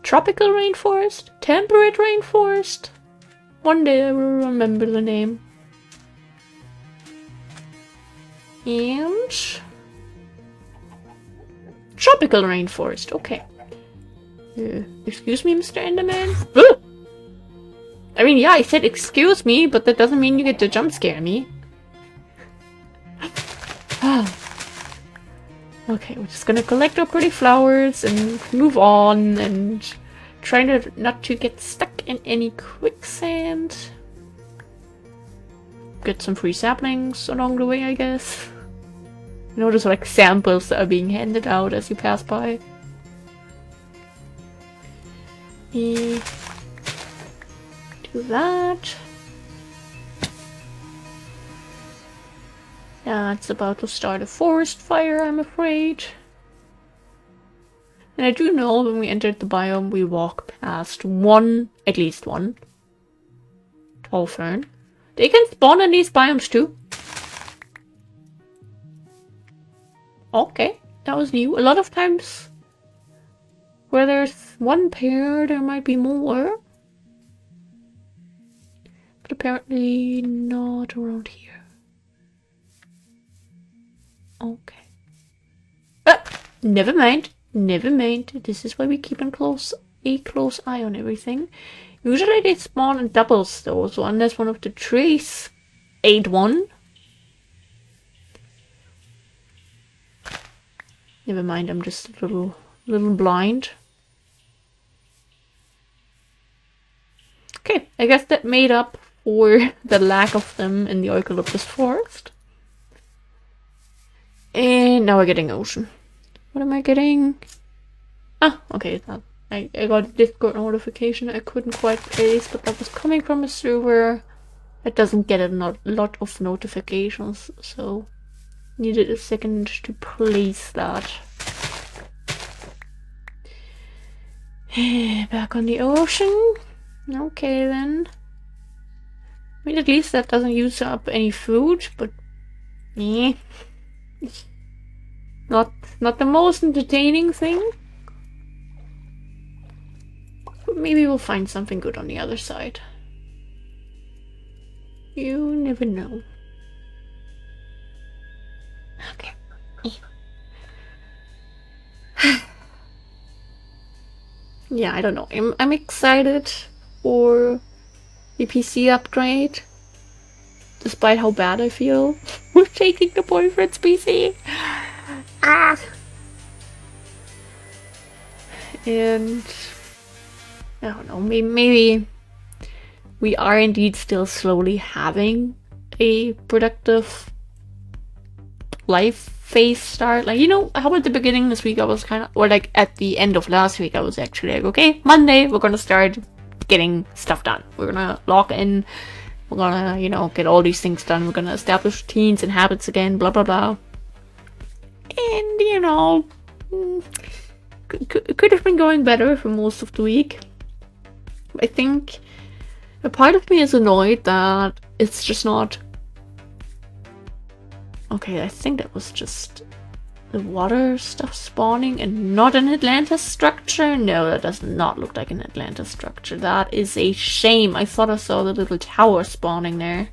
Tropical rainforest? Temperate rainforest? One day I will remember the name. And... tropical rainforest, okay. Excuse me, Mr. Enderman? Ugh! I mean, yeah, I said excuse me, but that doesn't mean you get to jump scare me. Okay, we're just gonna collect our pretty flowers and move on and try not to get stuck in any quicksand. Get some free saplings along the way, I guess. You know, there's like samples that are being handed out as you pass by. Do that. Yeah, it's about to start a forest fire, I'm afraid. And I do know when we entered the biome, we walked past at least one tall fern. They can spawn in these biomes too. Okay, that was new. A lot of times where there's one pair, there might be more. But apparently not around here. Okay. Never mind. Never mind. This is why we keep a close eye on everything. Usually they spawn in doubles though, so unless one of the trees ate one. Never mind, I'm just a little blind. Okay, I guess that made up for the lack of them in the eucalyptus forest. And now we're getting ocean. What am I getting? Ah, okay. I got a Discord notification I couldn't quite place, but that was coming from a server that doesn't get a lot of notifications, so needed a second to place that. Back on the ocean. Okay then. I mean, at least that doesn't use up any food, but not the most entertaining thing. But maybe we'll find something good on the other side. You never know. Okay. Yeah, I don't know. I'm excited for the PC upgrade. Despite how bad I feel with taking the boyfriend's PC. Ah! And I don't know, maybe we are indeed still slowly having a productive life phase start. Like, you know, how at the beginning this week I was kind of, or like at the end of last week I was actually like, okay, Monday we're gonna start getting stuff done. We're gonna log in. We're gonna, you know, get all these things done. We're gonna establish routines and habits again, blah, blah, blah. And, you know, could have been going better for most of the week. I think a part of me is annoyed that it's just not... Okay, I think that was just the water stuff spawning and not an Atlantis structure. No, that does not look like an Atlantis structure. That is a shame. I thought I saw the little tower spawning there.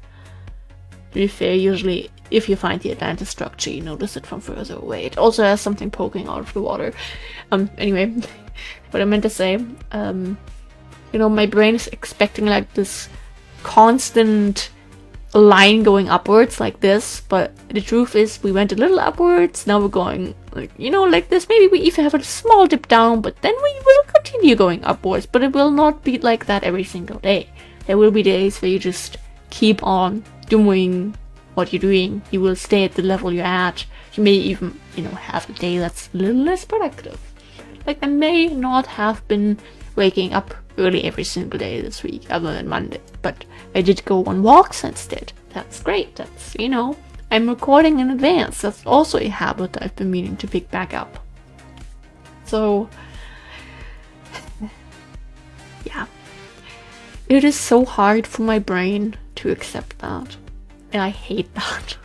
To be fair, usually if you find the Atlantis structure, you notice it from further away. It also has something poking out of the water. Anyway, what I meant to say, you know, my brain is expecting like this constant line going upwards like this, but the truth is we went a little upwards, now we're going like, you know, like this. Maybe we even have a small dip down, but then we will continue going upwards, but it will not be like that every single day. There will be days where you just keep on doing what you're doing. You will stay at the level you're at. You may even, you know, have a day that's a little less productive. Like, I may not have been waking up early every single day this week, other than Monday, but I did go on walks instead. That's great. That's, you know, I'm recording in advance. That's also a habit I've been meaning to pick back up. So, yeah. It is so hard for my brain to accept that. And I hate that.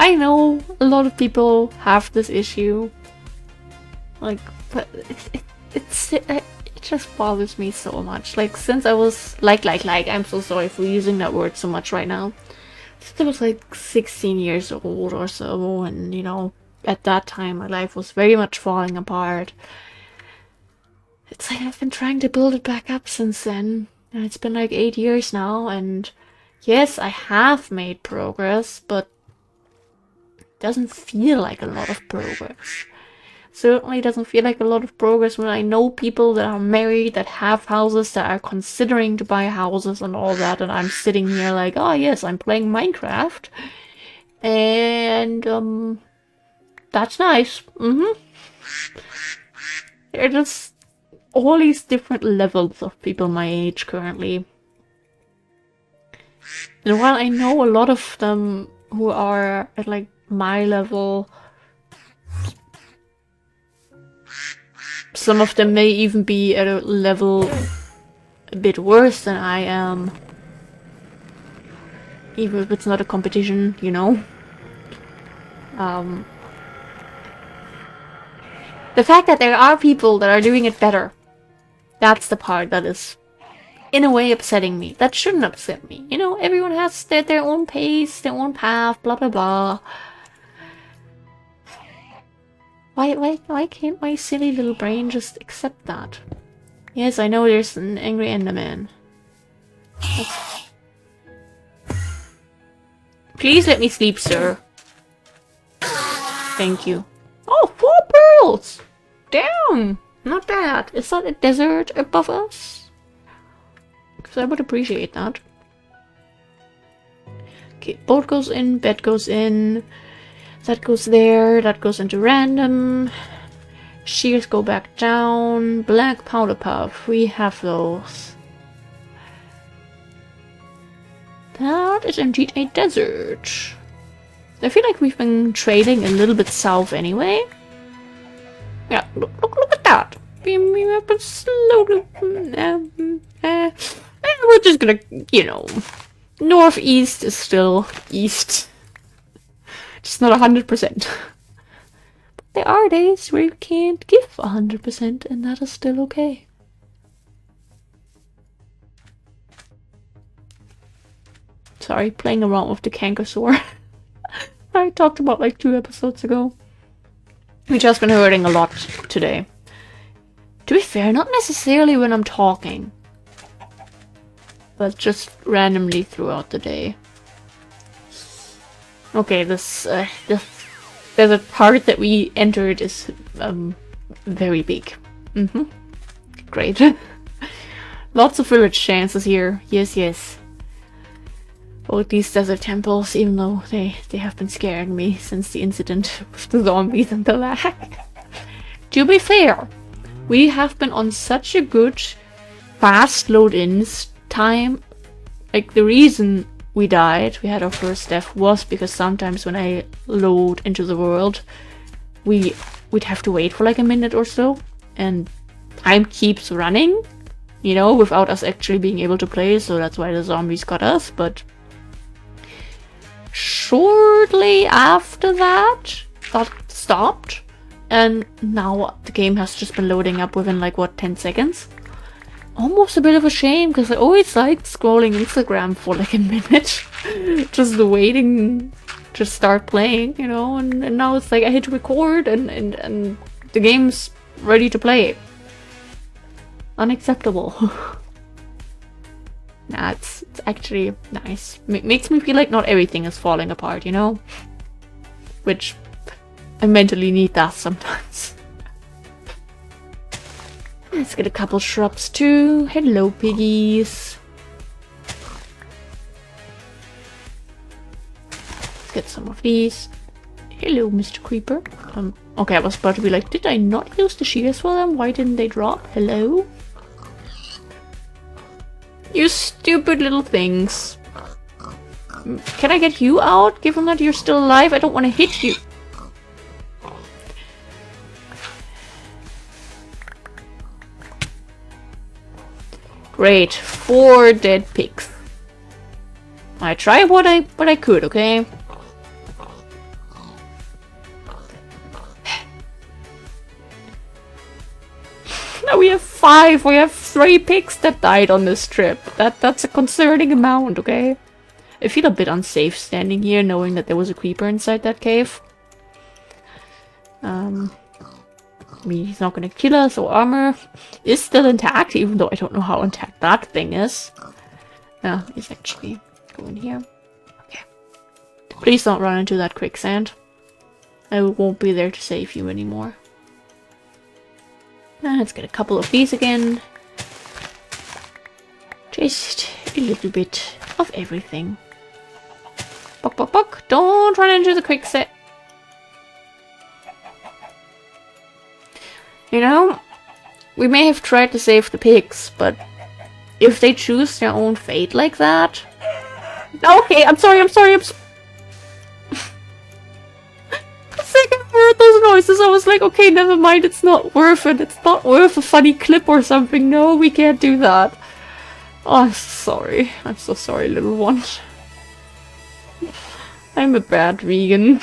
I know a lot of people have this issue. Like, but it just bothers me so much. Like, since I was I'm so sorry for using that word so much right now. Since I was like 16 years old or so, and you know, at that time my life was very much falling apart. It's like I've been trying to build it back up since then. And it's been like 8 years now, and yes, I have made progress, but it doesn't feel like a lot of progress. Certainly doesn't feel like a lot of progress when I know people that are married, that have houses, that are considering to buy houses and all that, and I'm sitting here like, oh yes, I'm playing Minecraft. And, that's nice. There are just all these different levels of people my age currently. And while I know a lot of them who are at like my level, some of them may even be at a level a bit worse than I am. Even if it's not a competition, you know. The fact that there are people that are doing it better, that's the part that is, in a way, upsetting me. That shouldn't upset me. You know, everyone has their own pace, their own path, blah blah blah. Why can't my silly little brain just accept that? Yes, I know there's an angry Enderman. Please let me sleep, sir. Thank you. Oh, 4 pearls! Damn! Not bad. Is that a desert above us? Because I would appreciate that. Okay, boat goes in, bed goes in. That goes there, that goes into random. Shears go back down. Black powder puff, we have those. That is indeed a desert. I feel like we've been trading a little bit south anyway. Yeah, look at that. We have been slowly... we're just gonna, you know... Northeast is still east. Just not 100%. But there are days where you can't give 100%, and that is still okay. Sorry, playing around with the Cankersaur. I talked about like 2 episodes ago. Which has been hurting a lot today. To be fair, not necessarily when I'm talking. But just randomly throughout the day. Okay, this there's a part that we entered is very big. Great. Lots of village chances here. Yes, yes. Both these desert temples, even though they have been scaring me since the incident with the zombies and the lag. To be fair, we have been on such a good fast load-ins time. Like, the reason we died, we had our first death, was because sometimes when I load into the world, we'd have to wait for like a minute or so, and time keeps running, you know, without us actually being able to play, so that's why the zombies got us. But shortly after that stopped, and now the game has just been loading up within like, what, 10 seconds? Almost a bit of a shame, because I always liked scrolling Instagram for like a minute. Just waiting to start playing, you know, and now it's like I hit record and the game's ready to play. Unacceptable. Nah, it's actually nice. Makes me feel like not everything is falling apart, you know? Which I mentally need that sometimes. Let's get a couple shrubs too. Hello, piggies. Let's get some of these. Hello, Mr. Creeper. Okay, I was about to be like, did I not use the shears for them? Why didn't they drop? Hello? You stupid little things. Can I get you out, given that you're still alive? I don't want to hit you. Great, 4 dead pigs. I tried what I could, okay? We have 5. We have 3 pigs that died on this trip. That's a concerning amount, okay? I feel a bit unsafe standing here, knowing that there was a creeper inside that cave. I mean, he's not gonna kill us, or armor is still intact, even though I don't know how intact that thing is. Yeah, he's actually going here. Okay. Please don't run into that quicksand. I won't be there to save you anymore. Let's get a couple of these again. Just a little bit of everything. Buck, buck, buck. Don't run into the quicksand. You know, we may have tried to save the pigs, but if they choose their own fate like that... Okay, I'm sorry. The second I heard those noises, I was like, okay, never mind, it's not worth it. It's not worth a funny clip or something. No, we can't do that. Oh, I'm sorry. I'm so sorry, little one. I'm a bad vegan.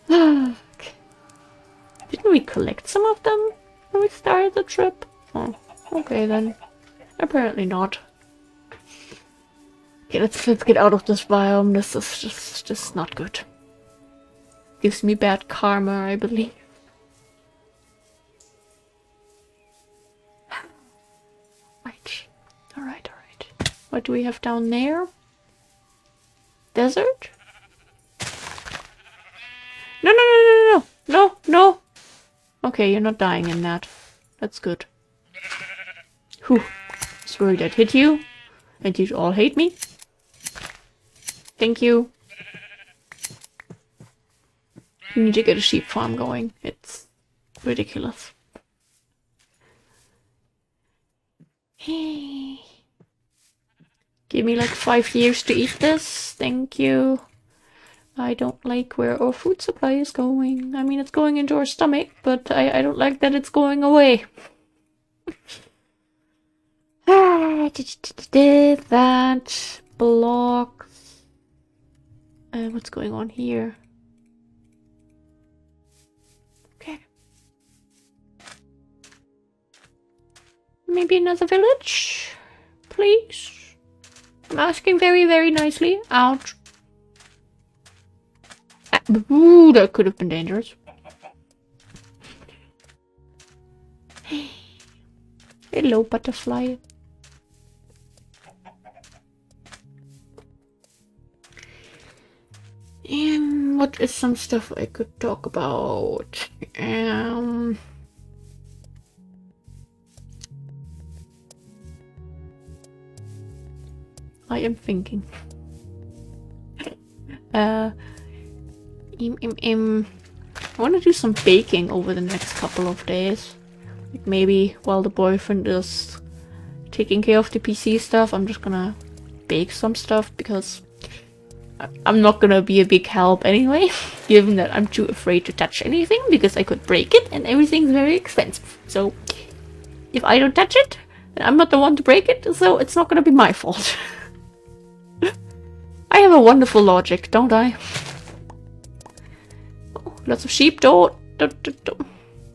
Didn't we collect some of them when we started the trip? Oh, okay then. Apparently not. Okay, let's get out of this biome. This is just not good. Gives me bad karma, I believe. Right. Alright. What do we have down there? Desert? No! Okay, you're not dying in that. That's good. Whew. I was worried I'd hit you. And you'd all hate me. Thank you. You need to get a sheep farm going. It's ridiculous. Hey. Give me like 5 years to eat this. Thank you. I don't like where our food supply is going. I mean, it's going into our stomach, but I don't like that it's going away. That blocks. What's going on here? Okay. Maybe another village? Please? I'm asking very, very nicely. Ouch. Ooh, that could have been dangerous. Hello, butterfly. What is some stuff I could talk about? I am thinking. I want to do some baking over the next couple of days. Like maybe while the boyfriend is taking care of the PC stuff, I'm just gonna bake some stuff because I'm not gonna be a big help anyway, given that I'm too afraid to touch anything because I could break it and everything's very expensive. So if I don't touch it, then I'm not the one to break it, so it's not gonna be my fault. I have a wonderful logic, don't I? Oh, lots of sheep. Don't.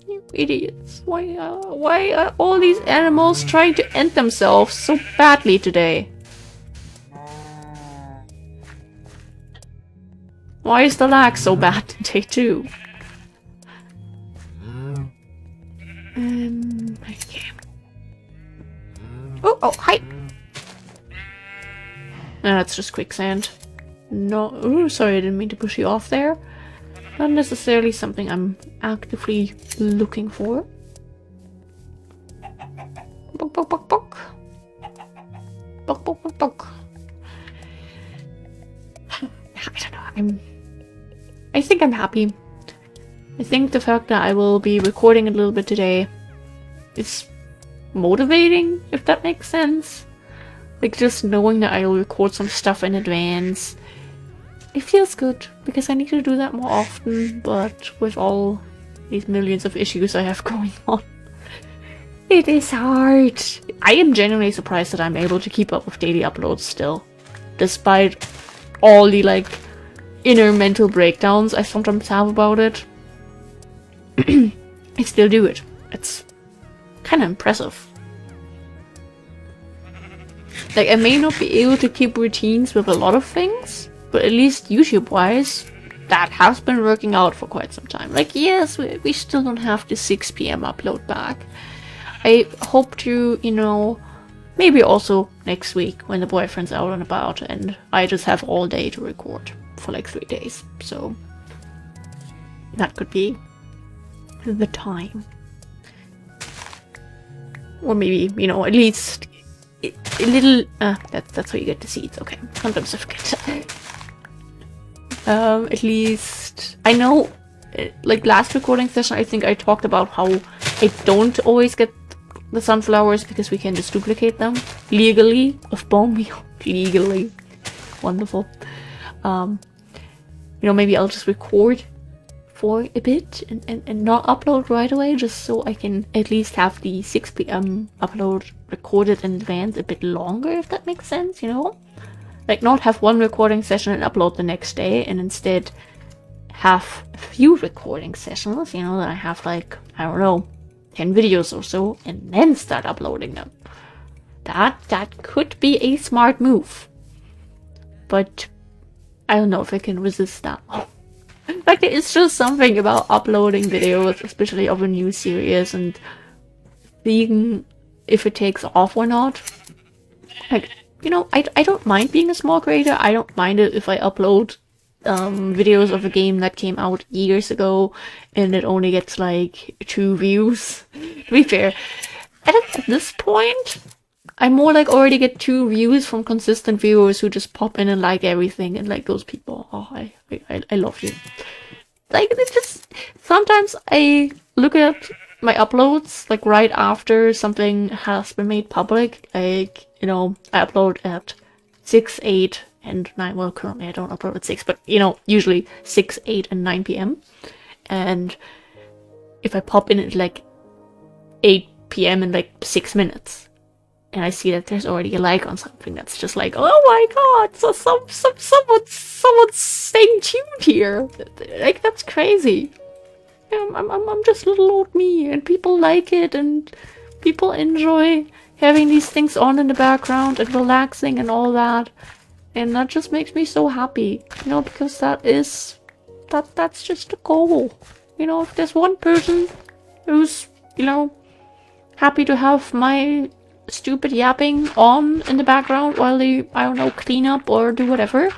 You idiots. Why are all these animals trying to end themselves so badly today? Why is the lag so bad today too? Okay. Oh, hi! No, that's just quicksand. No, ooh, sorry, I didn't mean to push you off there. Not necessarily something I'm actively looking for. Bok, bok, bok, bok. Bok, bok, bok, bok. I don't know, I think I'm happy. I think the fact that I will be recording a little bit today is motivating, if that makes sense. Like, just knowing that I'll record some stuff in advance. It feels good, because I need to do that more often, but with all these millions of issues I have going on, it is hard. I am genuinely surprised that I'm able to keep up with daily uploads still. Despite all the, like, inner mental breakdowns I sometimes have about it. I still do it. It's kind of impressive. Like, I may not be able to keep routines with a lot of things, but at least YouTube-wise, that has been working out for quite some time. Like, yes, we still don't have the 6 p.m. upload back. I hope to, you know, maybe also next week when the boyfriend's out and about and I just have all day to record for like 3 days. So that could be the time. Or maybe, you know, at least a little... that's how you get the seeds. Okay, sometimes I forget. At least... I know, like last recording session, I think I talked about how I don't always get the sunflowers because we can just duplicate them legally of bone meal. Legally. Wonderful. You know, maybe I'll just record for a bit and not upload right away, just so I can at least have the 6 p.m. upload recorded in advance a bit longer, if that makes sense, you know? Like, not have one recording session and upload the next day, and instead have a few recording sessions, you know, that I have like, I don't know, 10 videos or so, and then start uploading them. That could be a smart move. But I don't know if I can resist that. Like, it's just something about uploading videos, especially of a new series, and seeing if it takes off or not. Like, you know, I don't mind being a small creator. I don't mind it if I upload videos of a game that came out years ago and it only gets like 2 views. To be fair, at this point, I more like already get 2 views from consistent viewers who just pop in and like everything, and like those people, oh, I love you. Like, it's just, sometimes I look at my uploads like right after something has been made public. Like, you know, I upload at 6, 8, and 9. Well, currently I don't upload at 6, but you know, usually 6, 8, and 9 p.m. And if I pop in at like 8 p.m. in like 6 minutes, and I see that there's already a like on something, that's just like, oh my god, so someone's staying tuned here. Like, that's crazy. I'm just little old me, and people like it, and people enjoy having these things on in the background and relaxing and all that. And that just makes me so happy, you know, because that's just the goal. You know, if there's one person who's, you know, happy to have my stupid yapping on in the background while they, I don't know, clean up or do whatever,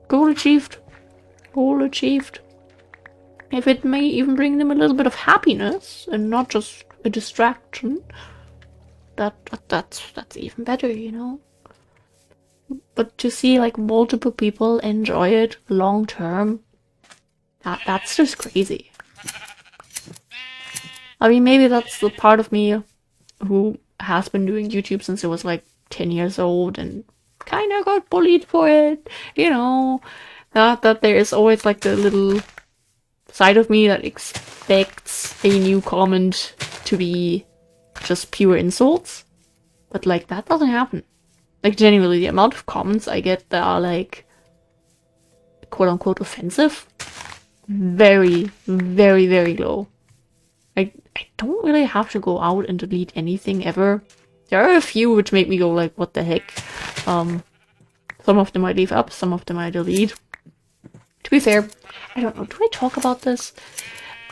goal achieved. Goal achieved. If it may even bring them a little bit of happiness and not just a distraction, that's even better, you know. But to see like multiple people enjoy it long term, that's just crazy. I mean, maybe that's the part of me who has been doing YouTube since it was like 10 years old and kind of got bullied for it, you know. That there is always like the little side of me that expects a new comment to be just pure insults. But like, that doesn't happen. Like, genuinely, the amount of comments I get that are like quote-unquote offensive, very, very, very low. I don't really have to go out and delete anything ever. There are a few which make me go like, what the heck. Some of them I leave up, some of them I delete. To be fair, I don't know, do I talk about this?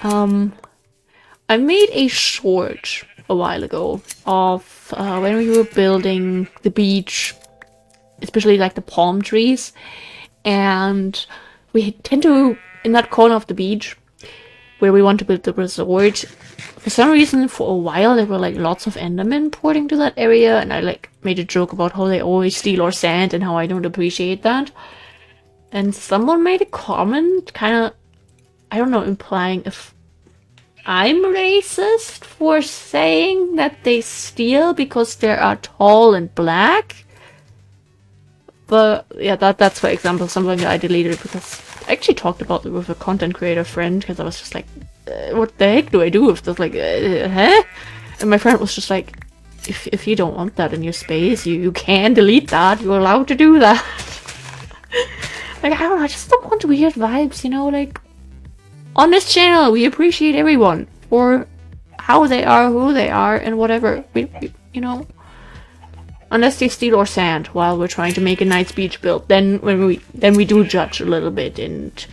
I made a short a while ago of when we were building the beach, especially like the palm trees, and we tend to, in that corner of the beach where we want to build the resort, for some reason for a while there were like lots of endermen porting to that area, and I like made a joke about how they always steal our sand and how I don't appreciate that. And someone made a comment, kind of, I don't know, implying if I'm racist for saying that they steal because they are tall and black. But yeah, that's for example something that I deleted because I actually talked about it with a content creator friend, because I was just like, what the heck do I do if there's like, huh? And my friend was just like, if you don't want that in your space, you can delete that. You're allowed to do that. Like, I don't know, I just don't want weird vibes, you know, like, on this channel, we appreciate everyone. for how they are, who they are, and whatever. You know, unless they steal our sand while we're trying to make a nice beach build, then we do judge a little bit and,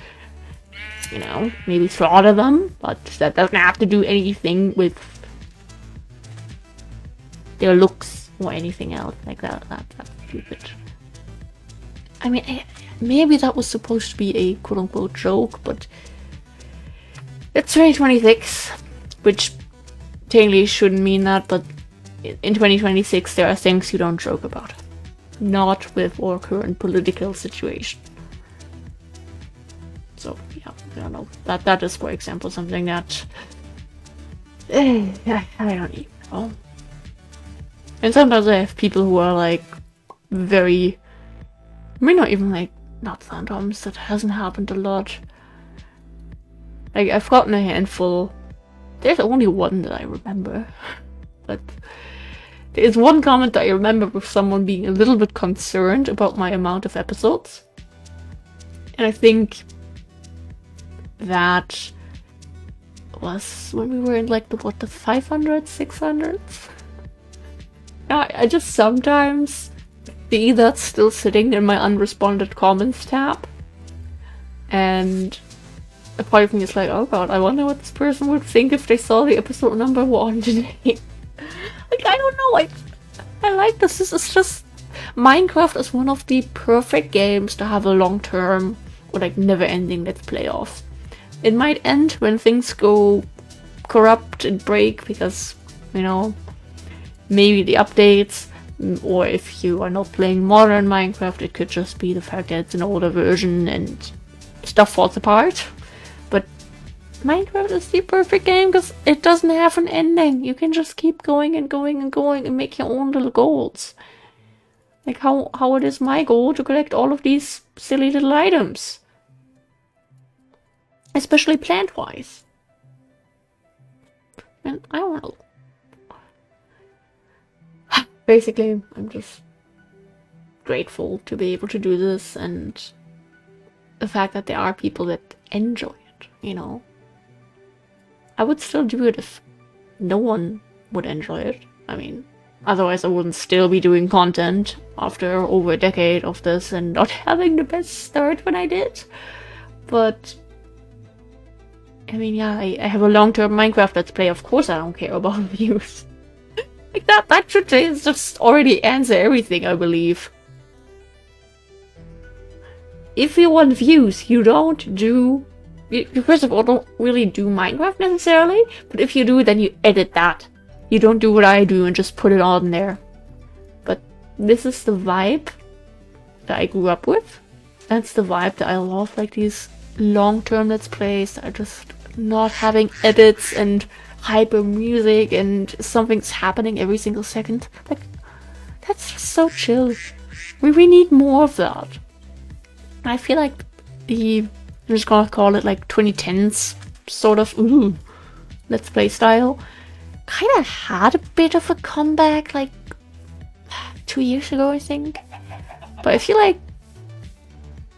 you know, maybe slaughter them. But that doesn't have to do anything with their looks or anything else like that. That's stupid. I mean, maybe that was supposed to be a quote-unquote joke, but it's 2026, which technically shouldn't mean that, but in 2026 there are things you don't joke about. Not with our current political situation. So, yeah, I don't know. That is, for example, something that... I don't even know. And sometimes I have people who are, like, very... I mean, not even, like, not sometimes. That hasn't happened a lot. Like, I've gotten a handful. There's only one that I remember. But there's one comment that I remember with someone being a little bit concerned about my amount of episodes. And I think that was when we were in, like, the 500s, 600s? I just sometimes see that still sitting in my unresponded comments tab. And a part of me is like, oh god, I wonder what this person would think if they saw the episode number 1 today. Like, I don't know, I like this. This is just... Minecraft is one of the perfect games to have a long-term or, like, never-ending let's play of. It might end when things go corrupt and break because, you know, maybe the updates, or if you are not playing modern Minecraft, it could just be the fact that it's an older version and stuff falls apart. But Minecraft is the perfect game because it doesn't have an ending. You can just keep going and going and going and make your own little goals. Like how it is my goal to collect all of these silly little items. Especially plant-wise. And I don't know. Basically, I'm just grateful to be able to do this, and the fact that there are people that enjoy it, you know. I would still do it if no one would enjoy it. I mean, otherwise I wouldn't still be doing content after over a decade of this and not having the best start when I did. But, I mean, yeah, I have a long-term Minecraft Let's Play. Of course I don't care about views. Like that should just already answer everything, I believe. If you want views, you don't do... You first of all don't really do Minecraft necessarily, but if you do, then you edit that. You don't do what I do and just put it on there. But this is the vibe that I grew up with. That's the vibe that I love, like these long-term Let's Plays that are just not having edits and hyper music and something's happening every single second. Like, that's just so chill. We need more of that. I feel like I'm just gonna call it like 2010s sort of Let's Play style kind of had a bit of a comeback like 2 years ago, I think. But I feel like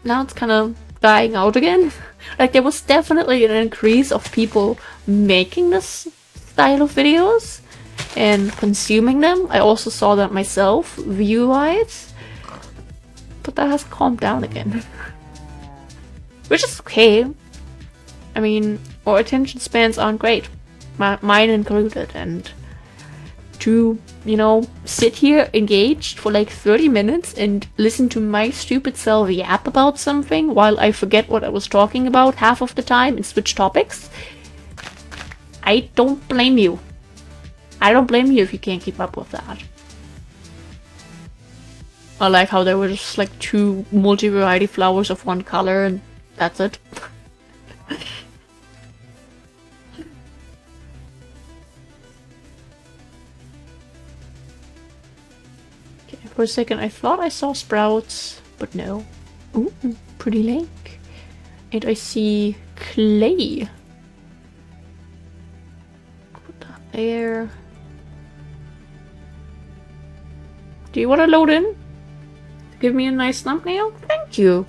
now it's kind of dying out again. Like, there was definitely an increase of people making this style of videos and consuming them. I also saw that myself, view-wise. But that has calmed down again. Which is okay. I mean, our attention spans aren't great. Mine included. And to, you know, sit here engaged for like 30 minutes and listen to my stupid self yap about something while I forget what I was talking about half of the time and switch topics, I don't blame you. I don't blame you if you can't keep up with that. I like how there were just like 2 multi-variety flowers of one color and that's it. Okay, for a second I thought I saw sprouts, but no. Ooh, pretty lake. And I see clay. Put that there. Do you want to load in? Give me a nice thumbnail? Thank you.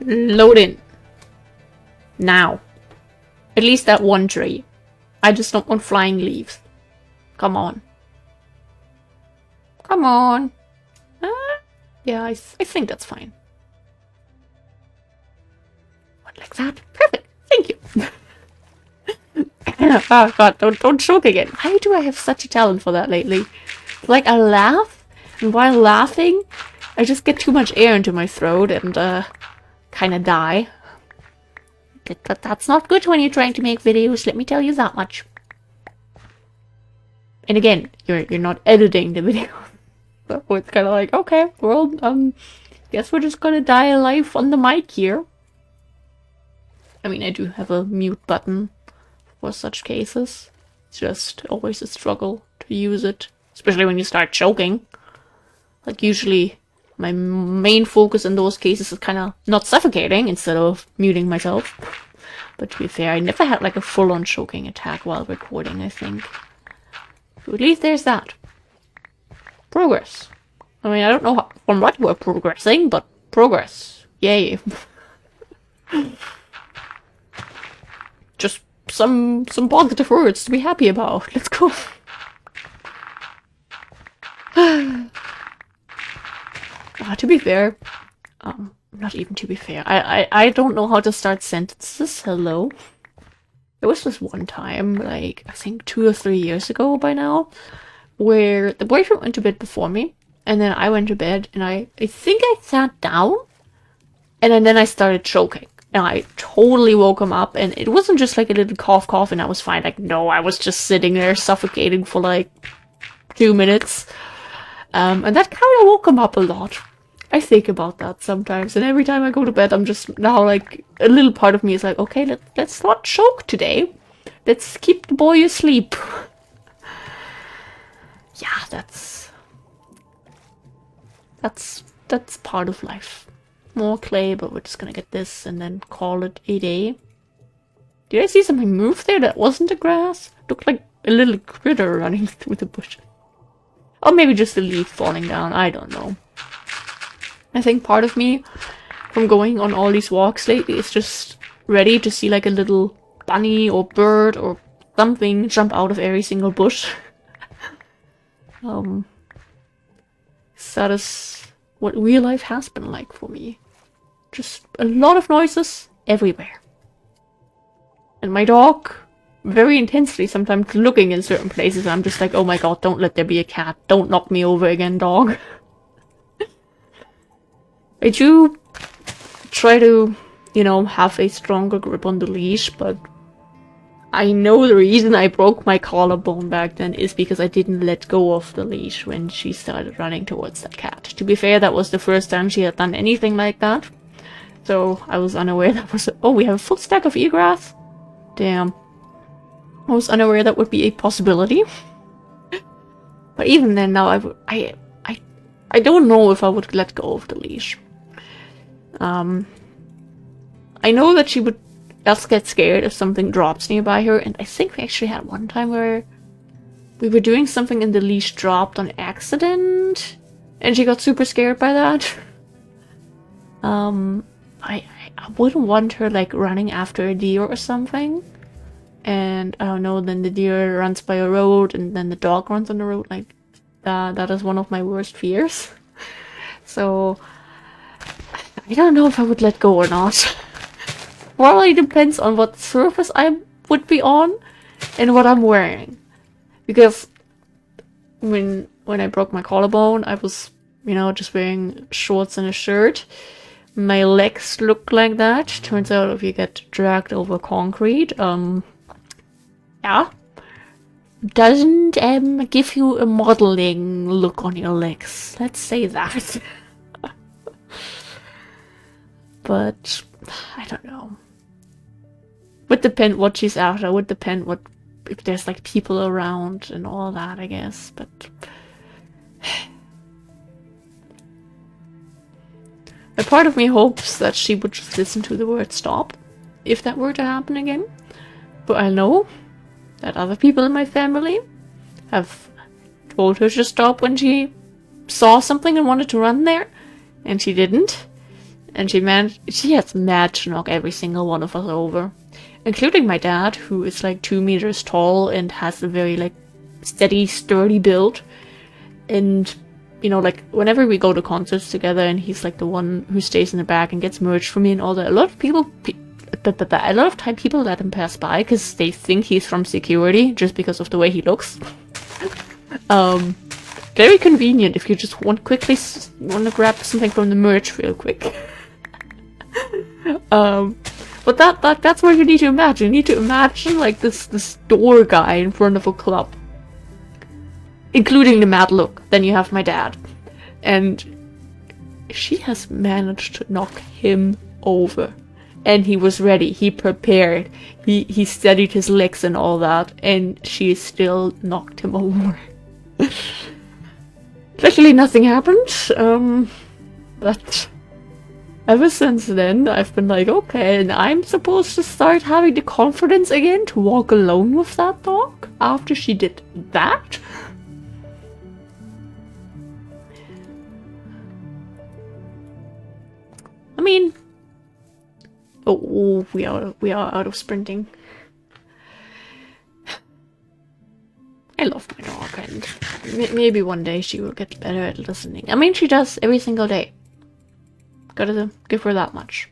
Load in. Now. At least that one tree. I just don't want flying leaves. Come on. Come on. Yeah, I think that's fine. What, like that? Perfect. Thank you. Oh god, don't choke again. Why do I have such a talent for that lately? Like, I laugh, and while laughing, I just get too much air into my throat and, kind of die. But that's not good when you're trying to make videos, let me tell you that much. And again, you're not editing the video. So it's kind of like, okay, well, guess we're just gonna die alive on the mic here. I mean, I do have a mute button for such cases. It's just always a struggle to use it, especially when you start choking. Like, usually my main focus in those cases is kind of not suffocating instead of muting myself. But to be fair, I never had like a full-on choking attack while recording, I think. So at least there's that. Progress. I mean, I don't know from what we're progressing, but progress. Yay. Just some positive words to be happy about. Let's go. To be fair, not even to be fair, I don't know how to start sentences. Hello. There was this one time, like, I think 2 or 3 years ago by now, where the boyfriend went to bed before me, and then I went to bed, and I think I sat down, and then I started choking. And I totally woke him up, and it wasn't just like a little cough, and I was fine. Like, no, I was just sitting there suffocating for like 2 minutes. And that kind of woke him up a lot. I think about that sometimes, and every time I go to bed, I'm just now like, a little part of me is like, okay, let's not choke today. Let's keep the boy asleep. Yeah, that's part of life. More clay, but we're just gonna get this and then call it a day. Did I see something move there that wasn't the grass? It looked like a little critter running through the bush. Or maybe just a leaf falling down, I don't know. I think part of me, from going on all these walks lately, is just ready to see like a little bunny or bird or something jump out of every single bush. That is what real life has been like for me. Just a lot of noises everywhere. And my dog, very intensely sometimes looking in certain places, and I'm just like, oh my god, don't let there be a cat. Don't knock me over again, dog. I do try to, you know, have a stronger grip on the leash, but I know the reason I broke my collarbone back then is because I didn't let go of the leash when she started running towards that cat. To be fair, that was the first time she had done anything like that. So I was unaware that was... Oh, we have a full stack of eelgrass? Damn. I was unaware that would be a possibility. But even then, now I don't know if I would let go of the leash. I know that she would just get scared if something drops nearby her, and I think we actually had one time where we were doing something and the leash dropped on accident, and she got super scared by that. I wouldn't want her like running after a deer or something, and I don't know, then the deer runs by a road and then the dog runs on the road. Like that is one of my worst fears. So I don't know if I would let go or not. Probably depends on what surface I would be on and what I'm wearing. Because when I broke my collarbone, I was, you know, just wearing shorts and a shirt. My legs look like that. Turns out if you get dragged over concrete, yeah, doesn't give you a modeling look on your legs. Let's say that. But I don't know. Would depend what she's after. Would depend what if there's like people around and all that, I guess. But a part of me hopes that she would just listen to the word stop if that were to happen again. But I know that other people in my family have told her to stop when she saw something and wanted to run there, and she didn't. And she has managed to knock every single one of us over. Including my dad, who is like 2 meters tall and has a very like steady, sturdy build. And, you know, like whenever we go to concerts together and he's like the one who stays in the back and gets merch for me and all that, a lot of time people let him pass by because they think he's from security just because of the way he looks. Very convenient if you just want to grab something from the merch real quick. But that's what you need to imagine. You need to imagine like this door guy in front of a club, including the mad look. Then you have my dad, and she has managed to knock him over, and he was ready. He prepared. He steadied his legs and all that, and she still knocked him over. Luckily, nothing happened. But ever since then, I've been like, okay, and I'm supposed to start having the confidence again to walk alone with that dog after she did that? I mean, oh, we are out of sprinting. I love my dog, and maybe one day she will get better at listening. I mean, she does every single day. Gotta give her that much.